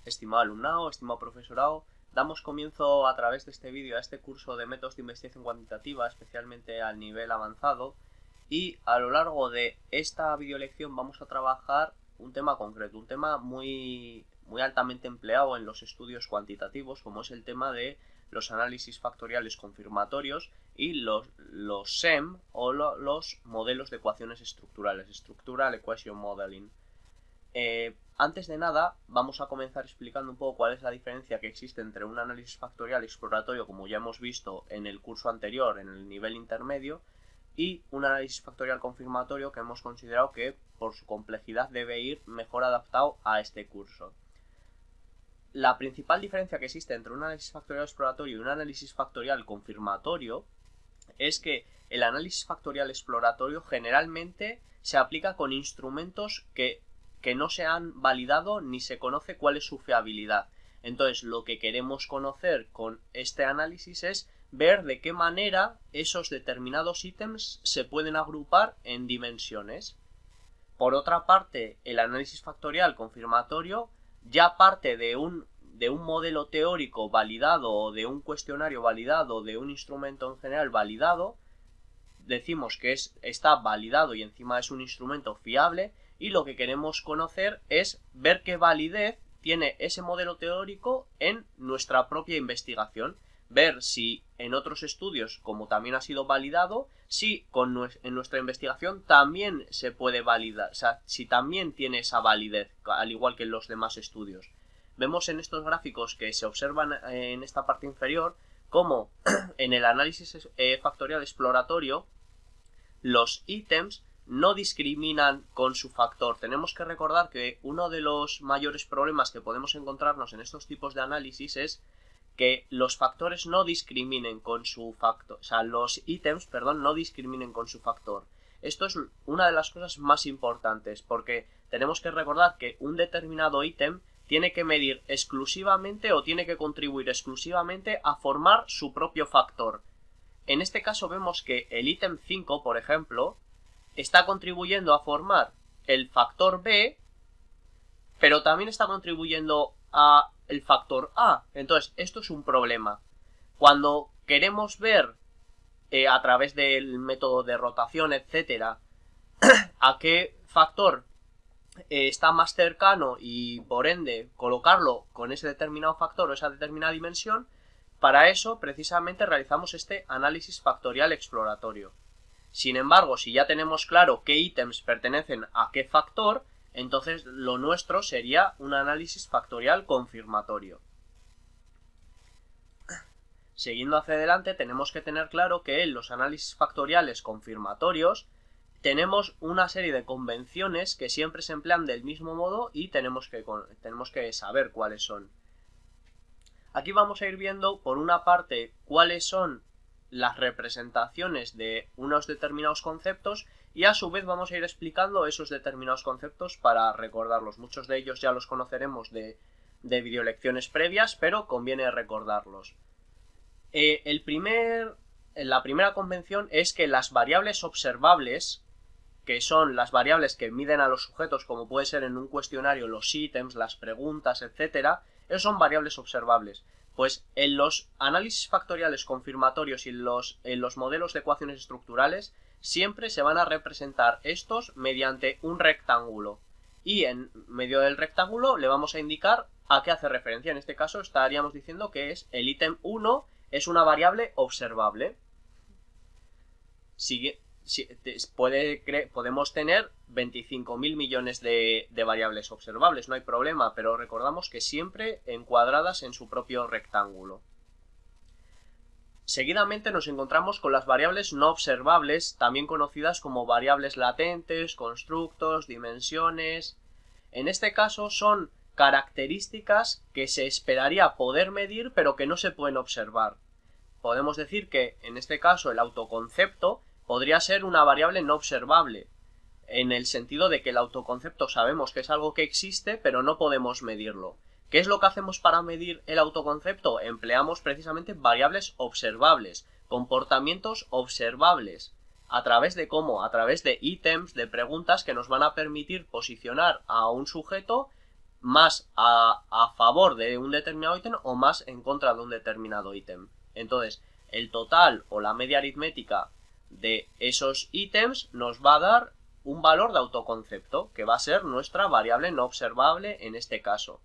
Estimado alumnado, estimado profesorado, damos comienzo a través de este vídeo a este curso de métodos de investigación cuantitativa, especialmente al nivel avanzado, y a lo largo de esta videolección vamos a trabajar un tema concreto, un tema muy altamente empleado en los estudios cuantitativos, como es el tema de los análisis factoriales confirmatorios y los SEM o los modelos de ecuaciones estructurales, Structural Equation Modeling. Antes de nada, vamos a comenzar explicando un poco cuál es la diferencia que existe entre un análisis factorial exploratorio, como ya hemos visto en el curso anterior, en el nivel intermedio, y un análisis factorial confirmatorio que hemos considerado que, por su complejidad, debe ir mejor adaptado a este curso. La principal diferencia que existe entre un análisis factorial exploratorio y un análisis factorial confirmatorio es que el análisis factorial exploratorio generalmente se aplica con instrumentos que no se han validado ni se conoce cuál es su fiabilidad. Entonces, lo que queremos conocer con este análisis es ver de qué manera esos determinados ítems se pueden agrupar en dimensiones. Por otra parte, el análisis factorial confirmatorio ya parte de un modelo teórico validado o de un cuestionario validado o de un instrumento en general validado. Decimos que está validado y encima es un instrumento fiable, y lo que queremos conocer es ver qué validez tiene ese modelo teórico en nuestra propia investigación, ver si en otros estudios, como también ha sido validado, si en nuestra investigación también se puede validar, o sea, si también tiene esa validez, al igual que en los demás estudios. Vemos en estos gráficos que se observan en esta parte inferior cómo en el análisis factorial exploratorio los ítems no discriminan con su factor. Tenemos que recordar que uno de los mayores problemas que podemos encontrarnos en estos tipos de análisis es que los factores no discriminen con su factor, o sea, los ítems, perdón, no discriminen con su factor. Esto es una de las cosas más importantes, porque tenemos que recordar que un determinado ítem tiene que medir exclusivamente o tiene que contribuir exclusivamente a formar su propio factor. En este caso vemos que el ítem 5, por ejemplo, está contribuyendo a formar el factor B, pero también está contribuyendo a el factor A. Entonces, esto es un problema. Cuando queremos ver a través del método de rotación, etcétera, a qué factor está más cercano y por ende colocarlo con ese determinado factor o esa determinada dimensión, para eso precisamente realizamos este análisis factorial exploratorio. Sin embargo, si ya tenemos claro qué ítems pertenecen a qué factor, entonces lo nuestro sería un análisis factorial confirmatorio. Siguiendo hacia adelante, tenemos que tener claro que en los análisis factoriales confirmatorios tenemos una serie de convenciones que siempre se emplean del mismo modo y tenemos que saber cuáles son. Aquí vamos a ir viendo, por una parte, cuáles son las representaciones de unos determinados conceptos, y a su vez vamos a ir explicando esos determinados conceptos para recordarlos. Muchos de ellos ya los conoceremos de videolecciones previas, pero conviene recordarlos. La primera convención es que las variables observables, que son las variables que miden a los sujetos, como puede ser en un cuestionario los ítems, las preguntas, etcétera, esos son variables observables. Pues en los análisis factoriales confirmatorios y en los modelos de ecuaciones estructurales siempre se van a representar estos mediante un rectángulo, y en medio del rectángulo le vamos a indicar a qué hace referencia. En este caso estaríamos diciendo que es el ítem 1 es una variable observable. Podemos tener 25.000 millones de variables observables, no hay problema, pero recordamos que siempre encuadradas en su propio rectángulo. Seguidamente nos encontramos con las variables no observables, también conocidas como variables latentes, constructos, dimensiones. En este caso son características que se esperaría poder medir pero que no se pueden observar. Podemos decir que en este caso el autoconcepto podría ser una variable no observable, en el sentido de que el autoconcepto sabemos que es algo que existe, pero no podemos medirlo. ¿Qué es lo que hacemos para medir el autoconcepto? Empleamos precisamente variables observables, comportamientos observables. ¿A través de cómo? A través de ítems, de preguntas que nos van a permitir posicionar a un sujeto más a favor de un determinado ítem o más en contra de un determinado ítem. Entonces, el total o la media aritmética de esos ítems nos va a dar un valor de autoconcepto, que va a ser nuestra variable no observable en este caso.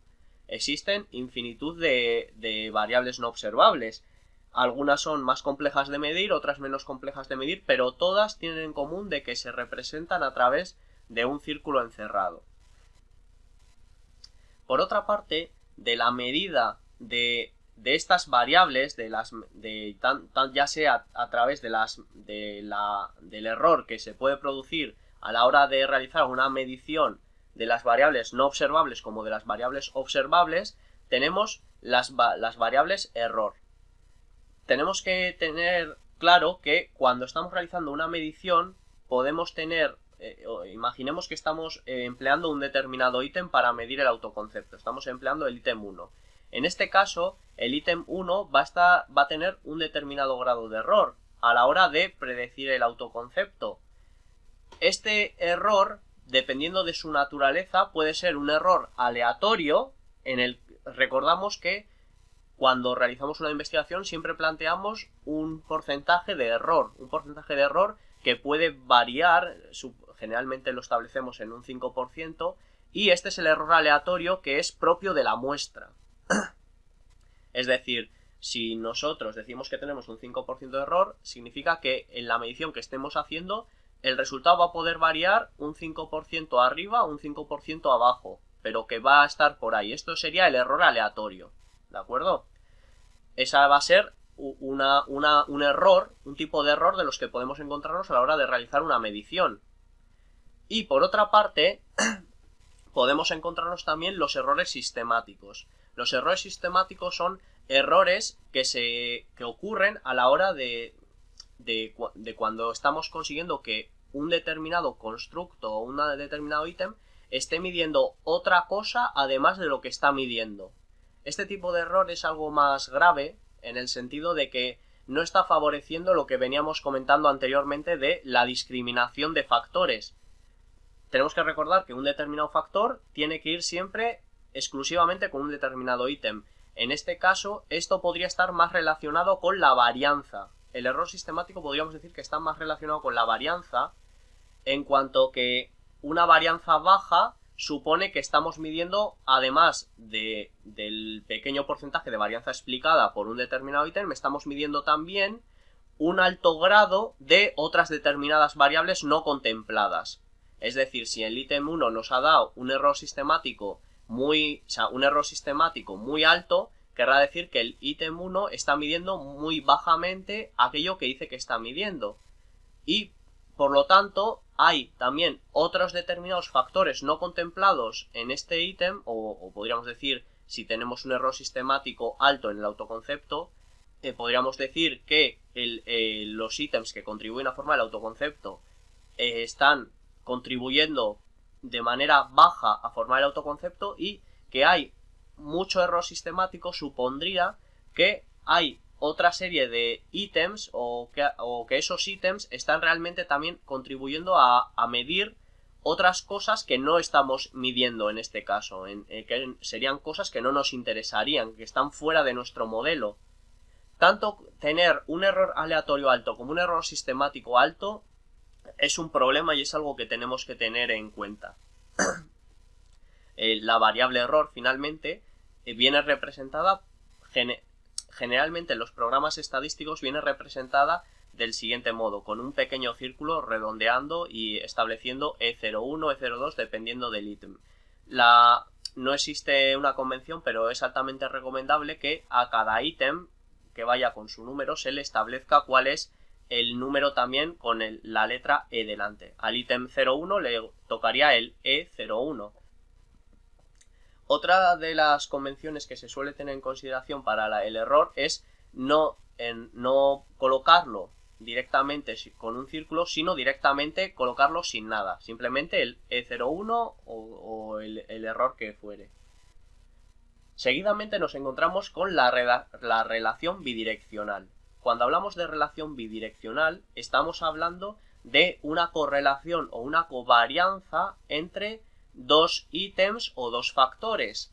Existen infinitud de variables no observables. Algunas son más complejas de medir, otras menos complejas de medir, pero todas tienen en común de que se representan a través de un círculo encerrado. Por otra parte, de la medida de estas variables, ya sea a través del error que se puede producir a la hora de realizar una medición de las variables no observables como de las variables observables, tenemos las variables error. Tenemos que tener claro que cuando estamos realizando una medición podemos tener, imaginemos que estamos empleando un determinado ítem para medir el autoconcepto, estamos empleando el ítem 1. En este caso, el ítem 1 va a tener un determinado grado de error a la hora de predecir el autoconcepto. Este error, dependiendo de su naturaleza, puede ser un error aleatorio. Recordamos que cuando realizamos una investigación siempre planteamos un porcentaje de error que puede variar, generalmente lo establecemos en un 5%, y este es el error aleatorio que es propio de la muestra. Es decir, si nosotros decimos que tenemos un 5% de error, significa que en la medición que estemos haciendo el resultado va a poder variar un 5% arriba o un 5% abajo, pero que va a estar por ahí. Esto sería el error aleatorio, ¿de acuerdo? Esa va a ser un error, un tipo de error de los que podemos encontrarnos a la hora de realizar una medición. Y por otra parte, podemos encontrarnos también los errores sistemáticos. Los errores sistemáticos son errores que ocurren a la hora de cuando estamos consiguiendo que un determinado constructo o un determinado ítem esté midiendo otra cosa además de lo que está midiendo. Este tipo de error es algo más grave en el sentido de que no está favoreciendo lo que veníamos comentando anteriormente de la discriminación de factores. Tenemos que recordar que un determinado factor tiene que ir siempre exclusivamente con un determinado ítem. En este caso, esto podría estar más relacionado con la varianza. El error sistemático podríamos decir que está más relacionado con la varianza, en cuanto que una varianza baja supone que estamos midiendo, además del pequeño porcentaje de varianza explicada por un determinado ítem, estamos midiendo también un alto grado de otras determinadas variables no contempladas. Es decir, si el ítem 1 nos ha dado un error sistemático muy alto, querrá decir que el ítem 1 está midiendo muy bajamente aquello que dice que está midiendo. Y, por lo tanto, hay también otros determinados factores no contemplados en este ítem, o podríamos decir, si tenemos un error sistemático alto en el autoconcepto, podríamos decir que los ítems que contribuyen a formar el autoconcepto están contribuyendo de manera baja a formar el autoconcepto, y que hay mucho error sistemático supondría que hay otra serie de ítems o que esos ítems están realmente también contribuyendo a medir otras cosas que no estamos midiendo en este caso, que serían cosas que no nos interesarían, que están fuera de nuestro modelo. Tanto tener un error aleatorio alto como un error sistemático alto es un problema y es algo que tenemos que tener en cuenta. La variable error finalmente viene representada, generalmente en los programas estadísticos viene representada del siguiente modo, con un pequeño círculo redondeando y estableciendo E01, E02 dependiendo del ítem. No existe una convención, pero es altamente recomendable que a cada ítem que vaya con su número se le establezca cuál es el número también con la letra E delante. Al ítem 01 le tocaría el E01. Otra de las convenciones que se suele tener en consideración para el error es no colocarlo directamente con un círculo, sino directamente colocarlo sin nada, simplemente el E01 o el error que fuere. Seguidamente nos encontramos con la relación bidireccional. Cuando hablamos de relación bidireccional, estamos hablando de una correlación o una covarianza entre dos ítems o dos factores.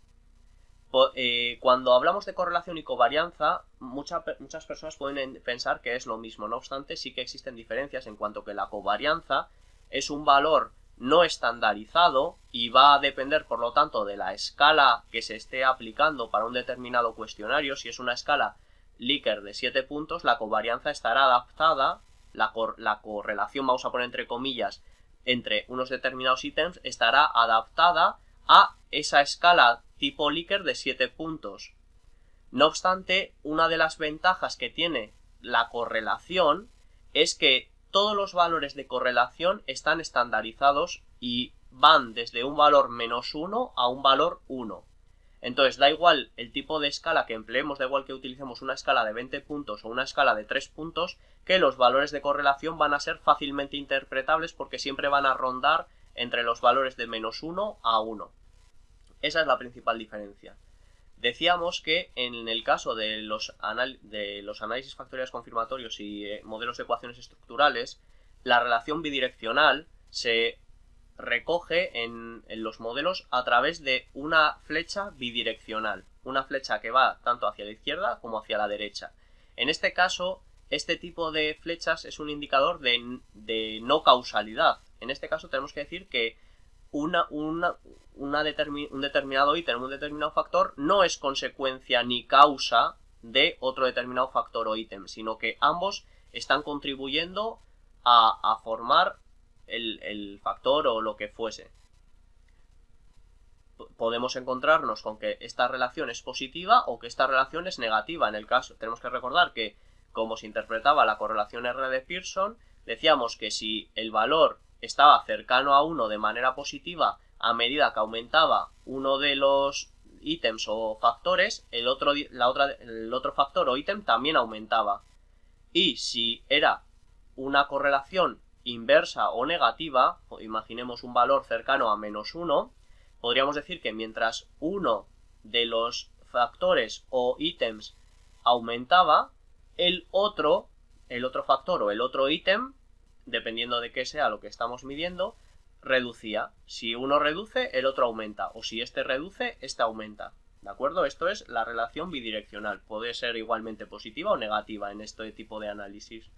Cuando hablamos de correlación y covarianza, muchas personas pueden pensar que es lo mismo. No obstante, sí que existen diferencias en cuanto que la covarianza es un valor no estandarizado y va a depender, por lo tanto, de la escala que se esté aplicando para un determinado cuestionario. Si es una escala Likert de 7 puntos, la covarianza estará adaptada, la correlación, vamos a poner entre comillas, entre unos determinados ítems, estará adaptada a esa escala tipo Likert de 7 puntos. No obstante, una de las ventajas que tiene la correlación es que todos los valores de correlación están estandarizados y van desde un valor -1 a un valor 1. Entonces da igual el tipo de escala que empleemos, da igual que utilicemos una escala de 20 puntos o una escala de 3 puntos, que los valores de correlación van a ser fácilmente interpretables porque siempre van a rondar entre los valores de -1 a 1. Esa es la principal diferencia. Decíamos que en el caso de los análisis factoriales confirmatorios y modelos de ecuaciones estructurales, la relación bidireccional se recoge en los modelos a través de una flecha bidireccional, una flecha que va tanto hacia la izquierda como hacia la derecha. En este caso, este tipo de flechas es un indicador de no causalidad. En este caso tenemos que decir que un determinado ítem, un determinado factor, no es consecuencia ni causa de otro determinado factor o ítem, sino que ambos están contribuyendo a formar el factor o lo que fuese. Podemos encontrarnos con que esta relación es positiva o que esta relación es negativa. En el caso, tenemos que recordar que, como se interpretaba la correlación R de Pearson, decíamos que si el valor estaba cercano a 1 de manera positiva, a medida que aumentaba uno de los ítems o factores, el otro factor o ítem también aumentaba. Y si era una correlación inversa o negativa, imaginemos un valor cercano a -1, podríamos decir que mientras uno de los factores o ítems aumentaba, el otro factor o el otro ítem, dependiendo de qué sea lo que estamos midiendo, reducía. Si uno reduce, el otro aumenta, o si este reduce, este aumenta. ¿De acuerdo? Esto es la relación bidireccional. Puede ser igualmente positiva o negativa en este tipo de análisis.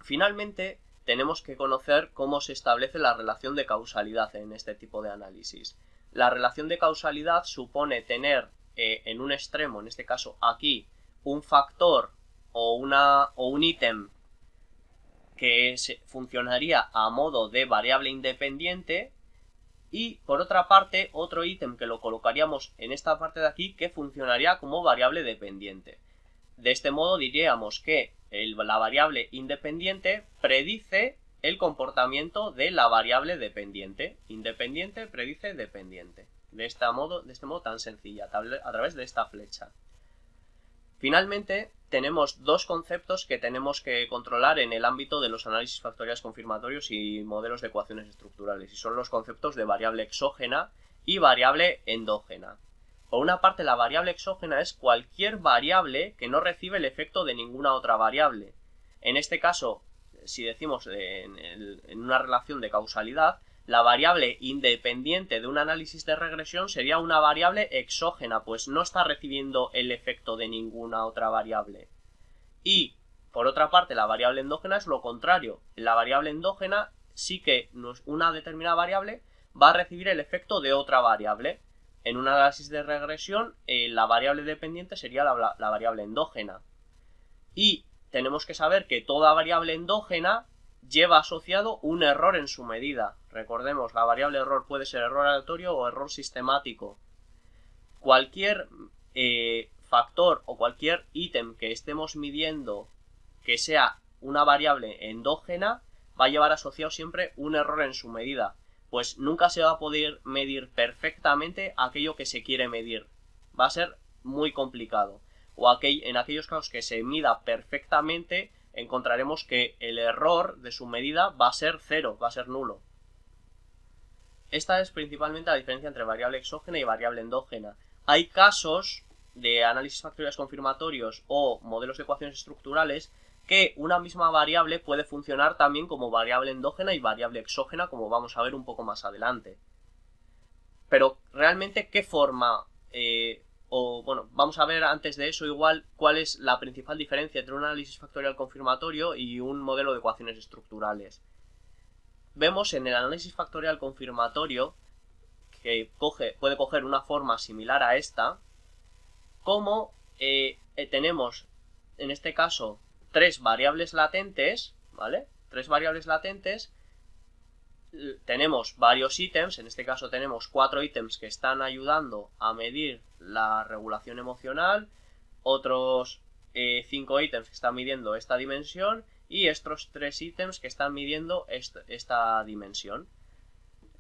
Finalmente, tenemos que conocer cómo se establece la relación de causalidad en este tipo de análisis. La relación de causalidad supone tener en un extremo, en este caso aquí, un factor o un ítem que funcionaría a modo de variable independiente, y por otra parte otro ítem que lo colocaríamos en esta parte de aquí que funcionaría como variable dependiente. De este modo diríamos que la variable independiente predice el comportamiento de la variable dependiente. Independiente predice dependiente. De este modo tan sencilla, a través de esta flecha. Finalmente, tenemos dos conceptos que tenemos que controlar en el ámbito de los análisis factoriales confirmatorios y modelos de ecuaciones estructurales, y son los conceptos de variable exógena y variable endógena. Por una parte, la variable exógena es cualquier variable que no recibe el efecto de ninguna otra variable. En este caso, si decimos en una relación de causalidad, la variable independiente de un análisis de regresión sería una variable exógena, pues no está recibiendo el efecto de ninguna otra variable. Y, por otra parte, la variable endógena es lo contrario. La variable endógena sí que una determinada variable va a recibir el efecto de otra variable. En un análisis de regresión, la variable dependiente sería la variable endógena. Y tenemos que saber que toda variable endógena lleva asociado un error en su medida. Recordemos, la variable error puede ser error aleatorio o error sistemático. Cualquier factor o cualquier ítem que estemos midiendo que sea una variable endógena va a llevar asociado siempre un error en su medida, pues nunca se va a poder medir perfectamente aquello que se quiere medir. Va a ser muy complicado. O en aquellos casos que se mida perfectamente, encontraremos que el error de su medida va a ser cero, va a ser nulo. Esta es principalmente la diferencia entre variable exógena y variable endógena. Hay casos de análisis factoriales confirmatorios o modelos de ecuaciones estructurales que una misma variable puede funcionar también como variable endógena y variable exógena, como vamos a ver un poco más adelante. Pero realmente, ¿qué forma? Bueno, vamos a ver antes de eso igual cuál es la principal diferencia entre un análisis factorial confirmatorio y un modelo de ecuaciones estructurales. Vemos en el análisis factorial confirmatorio que puede coger una forma similar a esta, como tenemos en este caso tres variables latentes, ¿vale? Tres variables latentes. Tenemos varios ítems, en este caso tenemos 4 ítems que están ayudando a medir la regulación emocional, otros 5 ítems que están midiendo esta dimensión y estos 3 ítems que están midiendo esta dimensión.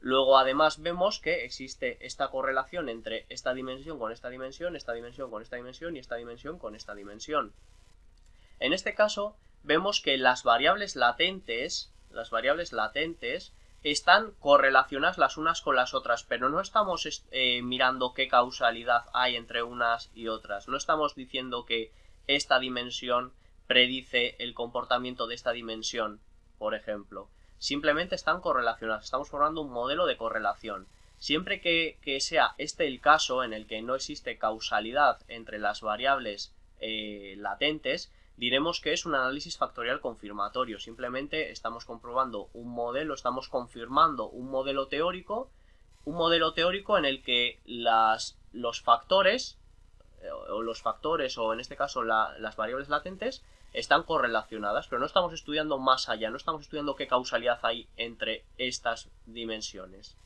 Luego además vemos que existe esta correlación entre esta dimensión con esta dimensión, esta dimensión con esta dimensión y esta dimensión con esta dimensión. En este caso vemos que las variables latentes están correlacionadas las unas con las otras, pero no estamos mirando qué causalidad hay entre unas y otras. No estamos diciendo que esta dimensión predice el comportamiento de esta dimensión, por ejemplo. Simplemente están correlacionadas. Estamos formando un modelo de correlación. Siempre que sea este el caso en el que no existe causalidad entre las variables latentes, diremos que es un análisis factorial confirmatorio. Simplemente estamos comprobando un modelo, estamos confirmando un modelo teórico en el que los factores, o en este caso las variables latentes, están correlacionadas, pero no estamos estudiando más allá, no estamos estudiando qué causalidad hay entre estas dimensiones.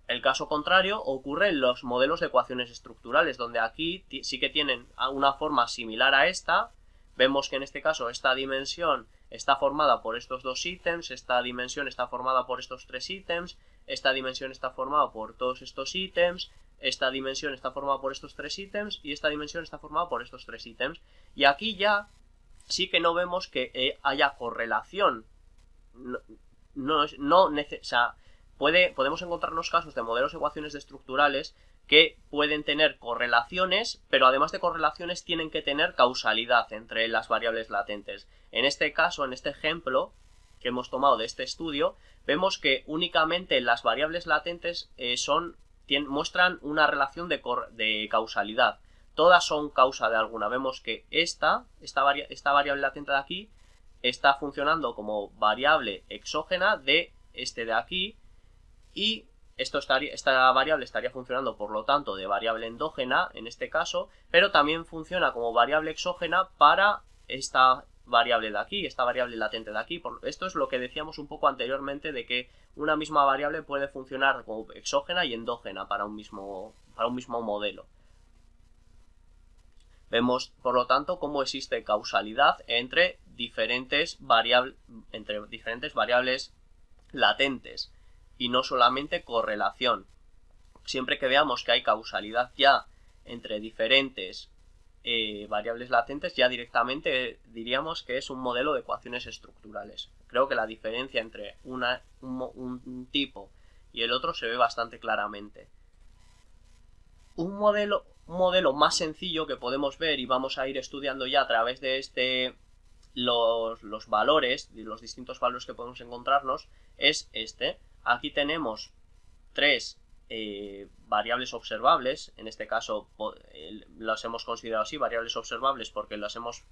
El caso contrario ocurre en los modelos de ecuaciones estructurales, donde aquí sí que tienen una forma similar a esta. Vemos que en este caso esta dimensión está formada por estos dos ítems, esta dimensión está formada por estos tres ítems, esta dimensión está formada por todos estos ítems, esta dimensión está formada por estos tres ítems y esta dimensión está formada por estos tres ítems. Y aquí ya sí que no vemos que haya correlación. Podemos encontrarnos casos de modelos de ecuaciones estructurales que pueden tener correlaciones, pero además de correlaciones tienen que tener causalidad entre las variables latentes. En este caso, en este ejemplo que hemos tomado de este estudio, vemos que únicamente las variables latentes muestran una relación de causalidad. Todas son causa de alguna. Vemos que esta variable latente de aquí está funcionando como variable exógena de este de aquí, y esta variable estaría funcionando, por lo tanto, de variable endógena en este caso, pero también funciona como variable exógena para esta variable de aquí, esta variable latente de aquí. Esto es lo que decíamos un poco anteriormente, de que una misma variable puede funcionar como exógena y endógena para un mismo modelo. Vemos, por lo tanto, cómo existe causalidad entre diferentes variables latentes y no solamente correlación. Siempre que veamos que hay causalidad ya entre diferentes variables latentes, ya directamente diríamos que es un modelo de ecuaciones estructurales. Creo que la diferencia entre un tipo y el otro se ve bastante claramente. Un modelo más sencillo que podemos ver, y vamos a ir estudiando ya a través de los valores, los distintos valores que podemos encontrarnos, es este. Aquí tenemos tres variables observables. En este caso las hemos considerado así, variables observables, porque hemos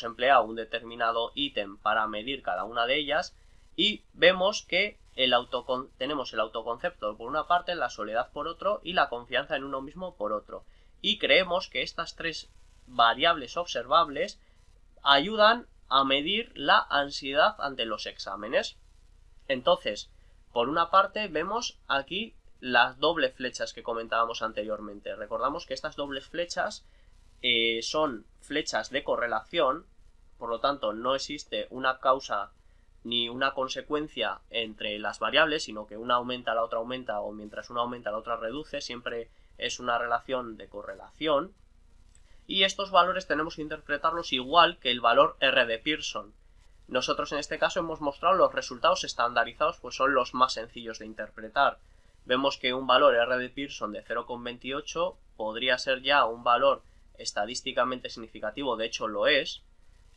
empleado un determinado ítem para medir cada una de ellas, y vemos que tenemos el autoconcepto por una parte, la soledad por otro y la confianza en uno mismo por otro. Y creemos que estas tres variables observables ayudan a medir la ansiedad ante los exámenes. Entonces, por una parte vemos aquí las dobles flechas que comentábamos anteriormente. Recordamos que estas dobles flechas son flechas de correlación, por lo tanto no existe una causa ni una consecuencia entre las variables, sino que una aumenta, la otra aumenta, o mientras una aumenta la otra reduce. Siempre es una relación de correlación. Y estos valores tenemos que interpretarlos igual que el valor R de Pearson. Nosotros en este caso hemos mostrado los resultados estandarizados, pues son los más sencillos de interpretar. Vemos que un valor R de Pearson de 0,28 podría ser ya un valor estadísticamente significativo, de hecho lo es,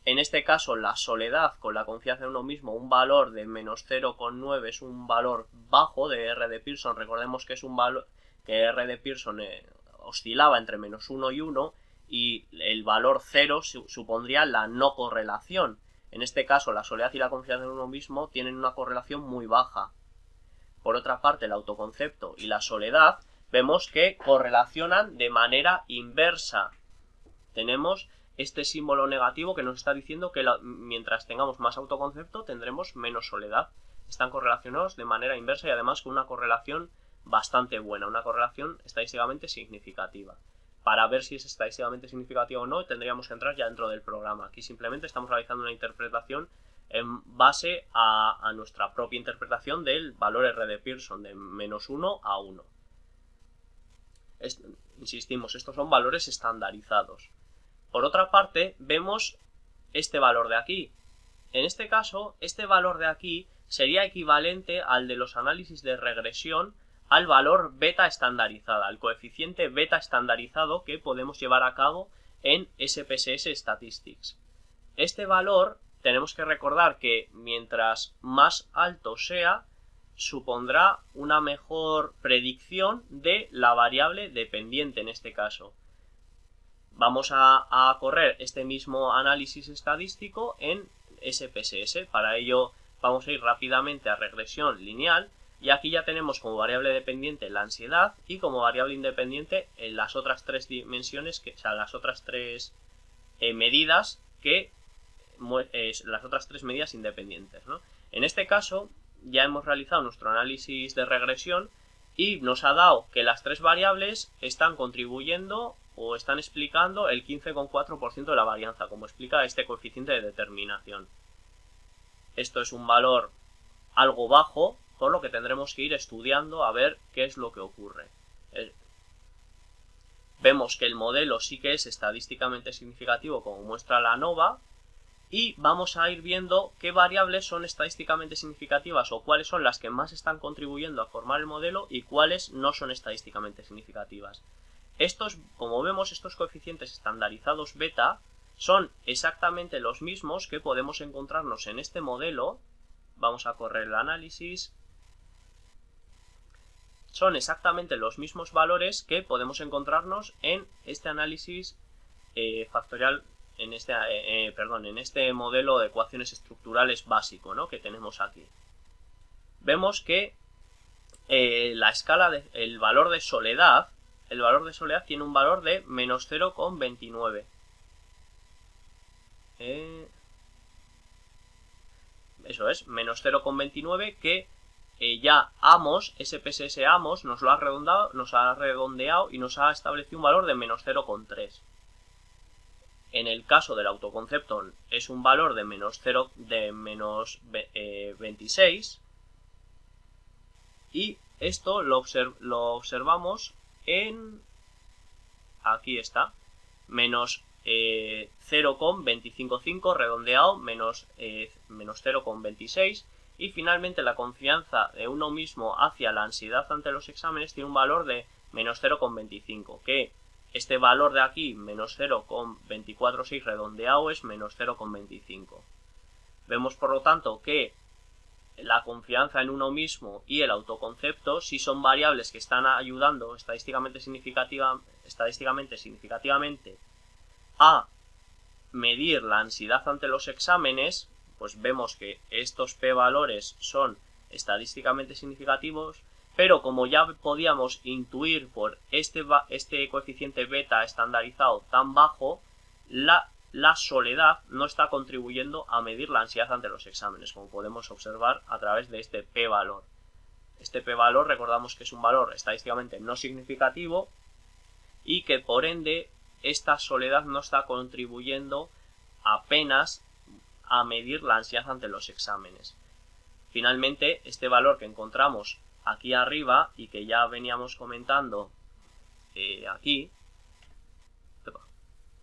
En este caso, la soledad con la confianza en uno mismo, un valor de menos 0,9 es un valor bajo de R de Pearson. Recordemos que es un valor que R de Pearson oscilaba entre menos 1 y 1, y el valor 0 supondría la no correlación. En este caso, la soledad y la confianza en uno mismo tienen una correlación muy baja. Por otra parte, el autoconcepto y la soledad vemos que correlacionan de manera inversa. Tenemos este símbolo negativo que nos está diciendo que mientras tengamos más autoconcepto tendremos menos soledad. Están correlacionados de manera inversa y además con una correlación bastante buena, una correlación estadísticamente significativa. Para ver si es estadísticamente significativa o no, tendríamos que entrar ya dentro del programa. Aquí simplemente estamos realizando una interpretación en base a nuestra propia interpretación del valor R de Pearson, de menos 1 a 1. Insistimos, estos son valores estandarizados. Por otra parte, vemos este valor de aquí. En este caso, este valor de aquí sería equivalente al de los análisis de regresión al valor beta estandarizada, al coeficiente beta estandarizado que podemos llevar a cabo en SPSS Statistics. Este valor, tenemos que recordar que mientras más alto sea, supondrá una mejor predicción de la variable dependiente en este caso. Vamos a correr este mismo análisis estadístico en SPSS. Para ello vamos a ir rápidamente a regresión lineal y aquí ya tenemos como variable dependiente la ansiedad y como variable independiente en las otras tres dimensiones, las otras tres medidas las otras tres medidas independientes, ¿no? En este caso ya hemos realizado nuestro análisis de regresión y nos ha dado que las tres variables están contribuyendo o están explicando el 15,4% de la varianza, como explica este coeficiente de determinación. Esto es un valor algo bajo, por lo que tendremos que ir estudiando a ver qué es lo que ocurre. Vemos que el modelo sí que es estadísticamente significativo, como muestra la ANOVA, y vamos a ir viendo qué variables son estadísticamente significativas o cuáles son las que más están contribuyendo a formar el modelo y cuáles no son estadísticamente significativas. Como vemos, estos coeficientes estandarizados beta son exactamente los mismos que podemos encontrarnos en este modelo. Vamos a correr el análisis. Son exactamente los mismos valores que podemos encontrarnos en este análisis factorial, en este modelo de ecuaciones estructurales básico, ¿no?, que tenemos aquí. Vemos que la escala el valor de soledad tiene un valor de menos 0,29. Eso es, menos 0,29, que ya SPSS Amos nos ha redondeado y nos ha establecido un valor de menos 0,3. En el caso del autoconcepto es un valor de menos 26, y esto lo observamos en, aquí está, menos 0,255 redondeado, menos 0,26, y finalmente la confianza de uno mismo hacia la ansiedad ante los exámenes tiene un valor de menos 0,25, que este valor de aquí, menos 0,246 redondeado, es menos 0,25. Vemos por lo tanto que la confianza en uno mismo y el autoconcepto sí son variables que están ayudando estadísticamente significativamente a medir la ansiedad ante los exámenes. Pues vemos que estos p-valores son estadísticamente significativos, pero como ya podíamos intuir por este coeficiente beta estandarizado tan bajo, la soledad no está contribuyendo a medir la ansiedad ante los exámenes, como podemos observar a través de este p-valor. Este p-valor, recordamos que es un valor estadísticamente no significativo y que por ende esta soledad no está contribuyendo apenas a medir la ansiedad ante los exámenes. Finalmente, este valor que encontramos aquí arriba y que ya veníamos comentando aquí,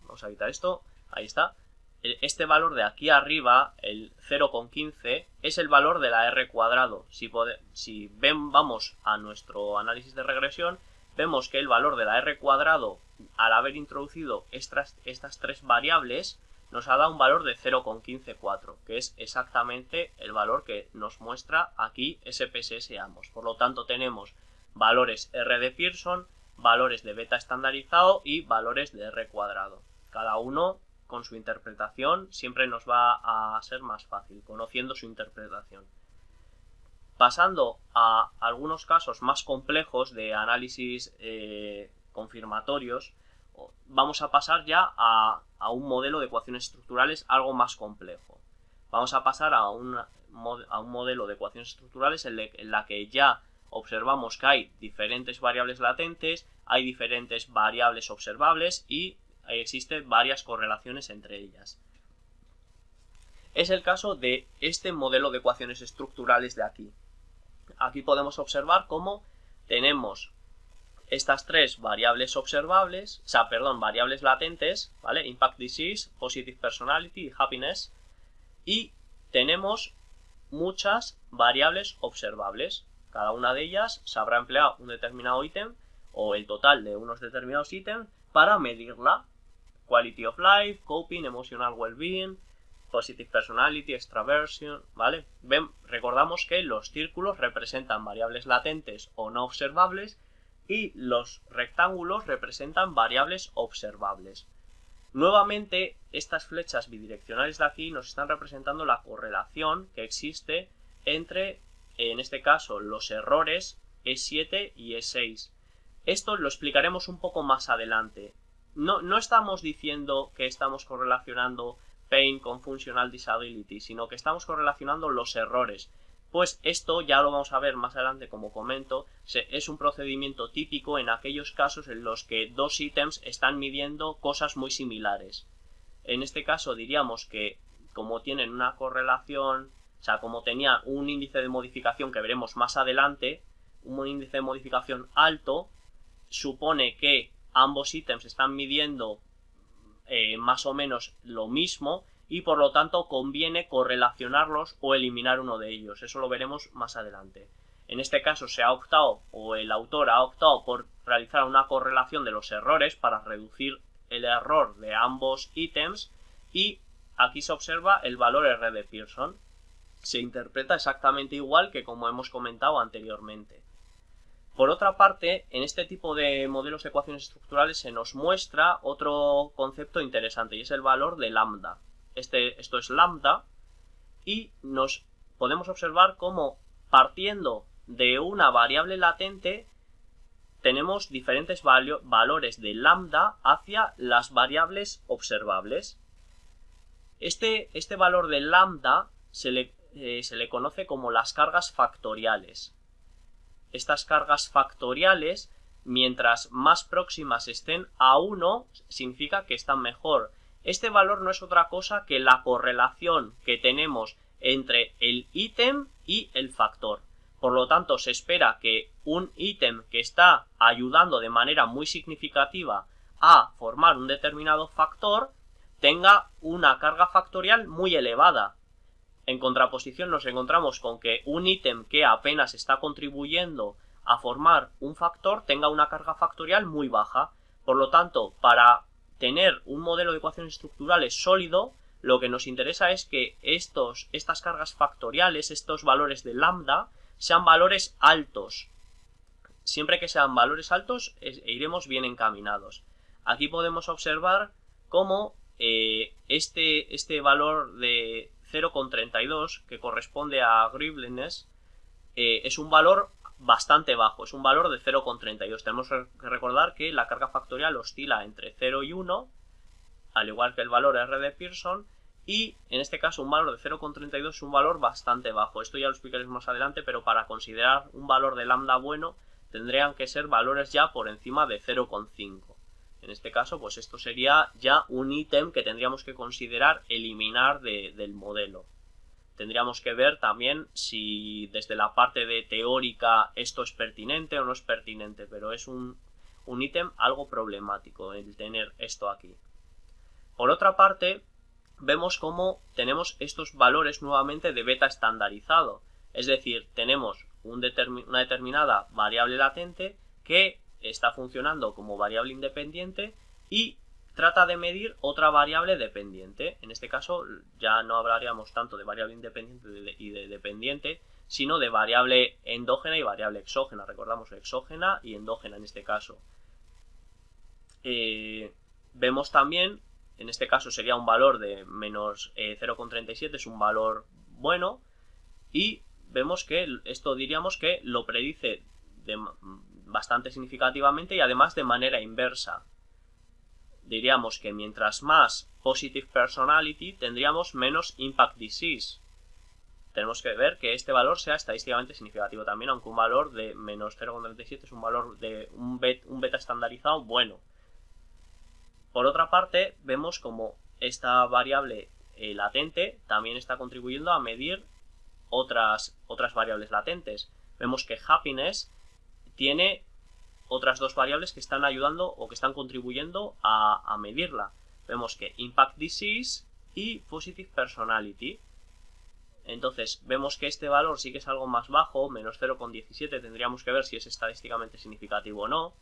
vamos a quitar esto, ahí está, este valor de aquí arriba, el 0,15, es el valor de la R cuadrado. Si vamos a nuestro análisis de regresión, vemos que el valor de la R cuadrado, al haber introducido estas tres variables, nos ha dado un valor de 0,154, que es exactamente el valor que nos muestra aquí SPSS ambos. Por lo tanto, tenemos valores R de Pearson, valores de beta estandarizado y valores de R cuadrado. Cada uno con su interpretación siempre nos va a ser más fácil, conociendo su interpretación. Pasando a algunos casos más complejos de análisis confirmatorios, vamos a pasar ya a un modelo de ecuaciones estructurales algo más complejo. Vamos a pasar a un modelo de ecuaciones estructurales en la que ya observamos que hay diferentes variables latentes, hay diferentes variables observables y existen varias correlaciones entre ellas. Es el caso de este modelo de ecuaciones estructurales de aquí. Aquí podemos observar cómo tenemos estas tres variables observables, variables latentes, ¿vale? Impact disease, positive personality y happiness. Y tenemos muchas variables observables. Cada una de ellas se habrá empleado un determinado ítem o el total de unos determinados ítems para medirla. Quality of life, coping, emotional well-being, positive personality, extraversion, ¿vale? Recordamos que los círculos representan variables latentes o no observables y los rectángulos representan variables observables. Nuevamente, estas flechas bidireccionales de aquí nos están representando la correlación que existe entre, en este caso, los errores E7 y E6. Esto lo explicaremos un poco más adelante. No estamos diciendo que estamos correlacionando pain con functional disability, sino que estamos correlacionando los errores. Pues esto ya lo vamos a ver más adelante, como comento, es un procedimiento típico en aquellos casos en los que dos ítems están midiendo cosas muy similares. En este caso diríamos que como tienen una correlación, como tenía un índice de modificación que veremos más adelante, un índice de modificación alto, supone que ambos ítems están midiendo más o menos lo mismo y por lo tanto conviene correlacionarlos o eliminar uno de ellos. Eso lo veremos más adelante. En este caso se ha optado, o el autor ha optado por realizar una correlación de los errores para reducir el error de ambos ítems y aquí se observa el valor R de Pearson. Se interpreta exactamente igual que como hemos comentado anteriormente. Por otra parte, en este tipo de modelos de ecuaciones estructurales se nos muestra otro concepto interesante y es el valor de lambda. Esto es lambda y nos podemos observar cómo partiendo de una variable latente tenemos diferentes valores de lambda hacia las variables observables. Este valor de lambda se le conoce como las cargas factoriales. Estas cargas factoriales, mientras más próximas estén a 1, significa que están mejor. Este valor no es otra cosa que la correlación que tenemos entre el ítem y el factor. Por lo tanto, se espera que un ítem que está ayudando de manera muy significativa a formar un determinado factor tenga una carga factorial muy elevada. En contraposición nos encontramos con que un ítem que apenas está contribuyendo a formar un factor tenga una carga factorial muy baja. Por lo tanto, para tener un modelo de ecuaciones estructurales sólido, lo que nos interesa es que estas cargas factoriales, estos valores de lambda, sean valores altos. Siempre que sean valores altos, iremos bien encaminados. Aquí podemos observar cómo este valor de 0,32, que corresponde a agreeableness, es un valor bastante bajo, es un valor de 0,32. Tenemos que recordar que la carga factorial oscila entre 0 y 1, al igual que el valor R de Pearson, y en este caso un valor de 0,32 es un valor bastante bajo. Esto ya lo explicaré más adelante, pero para considerar un valor de lambda bueno tendrían que ser valores ya por encima de 0,5. En este caso, pues esto sería ya un ítem que tendríamos que considerar eliminar del modelo. Tendríamos que ver también si desde la parte de teórica esto es pertinente o no es pertinente, pero es un ítem algo problemático el tener esto aquí. Por otra parte, vemos cómo tenemos estos valores nuevamente de beta estandarizado. Es decir, tenemos una determinada variable latente que está funcionando como variable independiente y trata de medir otra variable dependiente. En este caso ya no hablaríamos tanto de variable independiente y de dependiente, sino de variable endógena y variable exógena. Recordamos exógena y endógena en este caso. Vemos también, en este caso sería un valor de menos 0,37, es un valor bueno, y vemos que esto diríamos que lo predice bastante significativamente y además de manera inversa. Diríamos que mientras más positive personality tendríamos menos impact disease. Tenemos que ver que este valor sea estadísticamente significativo también, aunque un valor de menos 0,37 es un valor de un beta estandarizado bueno. Por otra parte, vemos como esta variable latente también está contribuyendo a medir otras variables latentes. Vemos que happiness tiene otras dos variables que están ayudando o que están contribuyendo a medirla. Vemos que impact disease y positive personality. Entonces vemos que este valor sí que es algo más bajo, menos 0,17, tendríamos que ver si es estadísticamente significativo o no.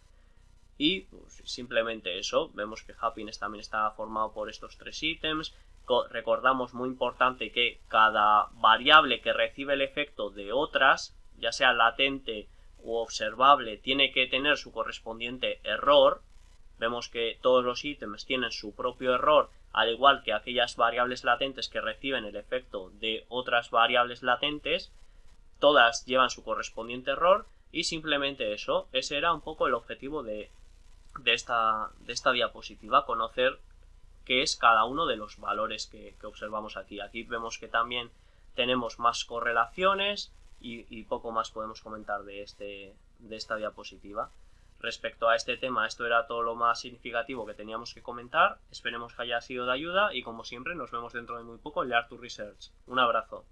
Y pues, simplemente eso, vemos que happiness también está formado por estos tres ítems. Recordamos, muy importante, que cada variable que recibe el efecto de otras, ya sea latente u observable, tiene que tener su correspondiente error. Vemos que todos los ítems tienen su propio error, al igual que aquellas variables latentes que reciben el efecto de otras variables latentes, todas llevan su correspondiente error. Y simplemente eso, ese era un poco el objetivo de esta diapositiva, conocer qué es cada uno de los valores que observamos aquí. Aquí vemos que también tenemos más correlaciones y poco más podemos comentar de esta diapositiva. Respecto a este tema, esto era todo lo más significativo que teníamos que comentar. Esperemos que haya sido de ayuda y, como siempre, nos vemos dentro de muy poco en Learn to Research. Un abrazo.